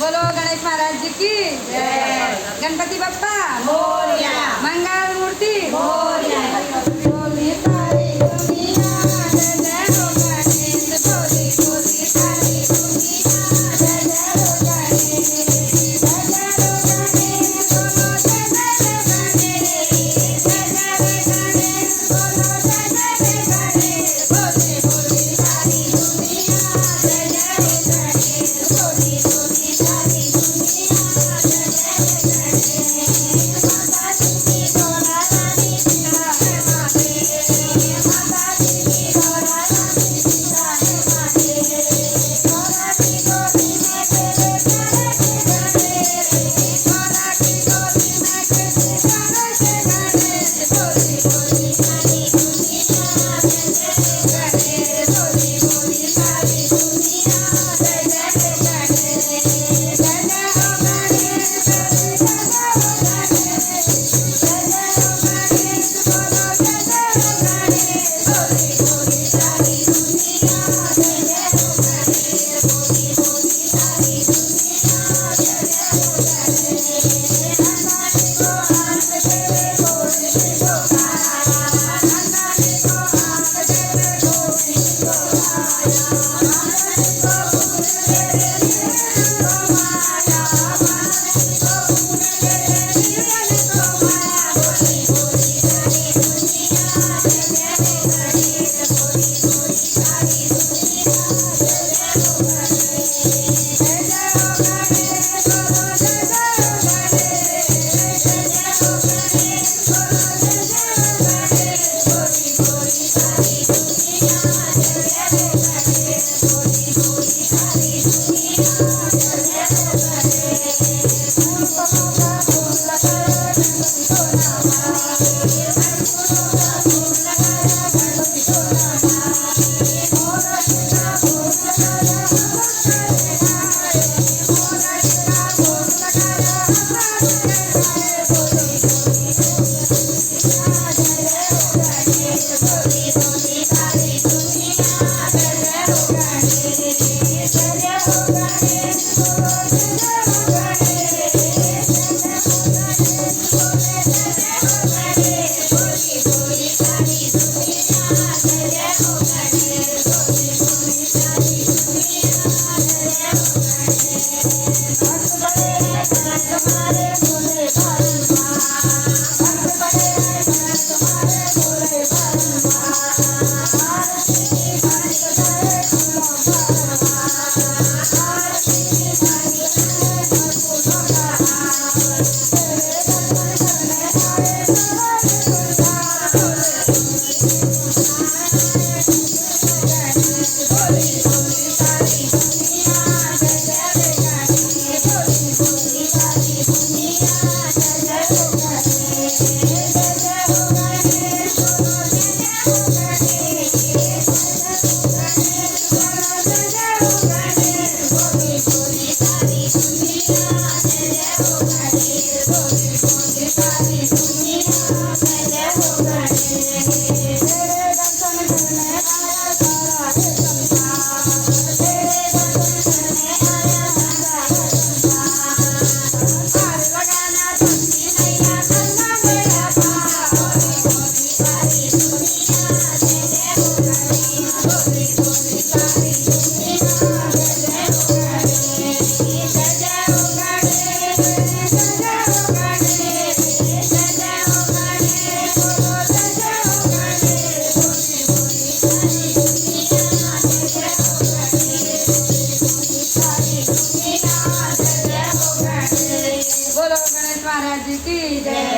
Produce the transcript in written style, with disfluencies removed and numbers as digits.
बोलो गणेश महाराज जी की जय। गणपति बप्पा मोरया। मंगल मूर्ति मोरया। बोली सारी दुनिया जय जय हो गणेश। बोली बोली सारी दुनिया जय जय हो गणेश। जय जय हो गणेश बोलो जय जय गणेश। जय जय गणेश बोलो जय जय गणेश। बोली बोली सारी दुनिया जय जय हो गणेश। बोली बोली सारी दुनिया जय जय गणेश। माता जी की गौरा रानी सीता है माते। माता जी की गौरा रानी सीता है माते। गौरा की गोदी में तेरे प्यारे के गणेश। गौरा की गोदी में तेरे प्यारे के गणेश। बोली बोली सारी दुनिया जय जय गणेश। बोली बोली सारी दुनिया जय जय गणेश। जय जय हो गणेश। जय जय हो गणेश। जय जय हो गणेश बोलो जय जय हो गणेश। बोली बोली सारी दुनिया जय जय हो गणेश। बोली बोली सारी दुनिया जय जय हो गणेश। नंदानी को हाथ तेरे गोविंद को गाया। नंदानी को हाथ तेरे गोविंद को गाया। माननी को फूल तेरे निर्मल को माया। माननी को फूल तेरे निर्मल को माया। बोली बोली सारी दुनिया जय जय हो गणेश। बोली बोली सारी दुनिया जय जय हो गणेश। जय जय हो गणेश बोलो जय जय हो गणेश। जय जय हो गणेश बोलो जय जय हो गणेश। बोली बोली सारी दुनिया जय जय हो गणेश। बोली बोली सारी दुनिया जय जय हो गणेश। फूलों का फूल लगाया गणपति को नवाए। फूलों का फूल लगाया गणपति को नवाए। मोरनी का फूल लगाया अमृत लगाए। मोरनी का फूल लगाया अमृत लगाए। बोली बोली दुनिया जय जय हो गणेश। बोली बोली सारी दुनिया जय जय हो गणेश। जय जय हो गणेश बोलो जय जय हो गणेश। जय जय हो गणेश बोले जय जय हो गणेश। बोली बोली सारी दुनिया जय जय हो गणेश। बोली बोली सारी दुनिया जय जय हो गणेश। भक्त बड़े हैं भक्त तुम्हारे भोले बालवा। भक्त बड़े हैं भक्त तुम्हारे भोले बालवा। आरती की घंटी बजाए फूलों का हार। आरती की घंटी बजाए फूलों का हार। तेरे दर्शन करने आए सारे गुलजार। बोले बोली गणेश। बोली बोली सारी दुनिया जय जय गणेश। बोली बोली सारी दुनिया जय जय हो गणेश। जय जय हो गणेश बोलो जय जय हो गणेश। जय जय हो गणेश बोलो जय जय हो गणेश। बोली बोली सारी दुनिया जय जय हो गणेश। बोली बोली सारी दुनिया जय जय हो गणेश। तेरे दर्शन करने आया सारा है संसार। तेरे दर्शन करने आया सारा है संसार। पार लगाना चलती नैया करना मेरा पार। बोली बोली सारी दुनिया जय जय हो गणेश। बोली बोली सारी दुनिया जय जय हो गणेश। जय जय हो गणेश। जय जय हो गणेश। जय जय हो गणेश बोलो जय जय हो गणेश। बोली बोली सारी दुनिया जय जय हो गणेश। बोली बोली सारी दुनिया जय जय हो गणेश। बोलो गणेश महाराज जी की जय।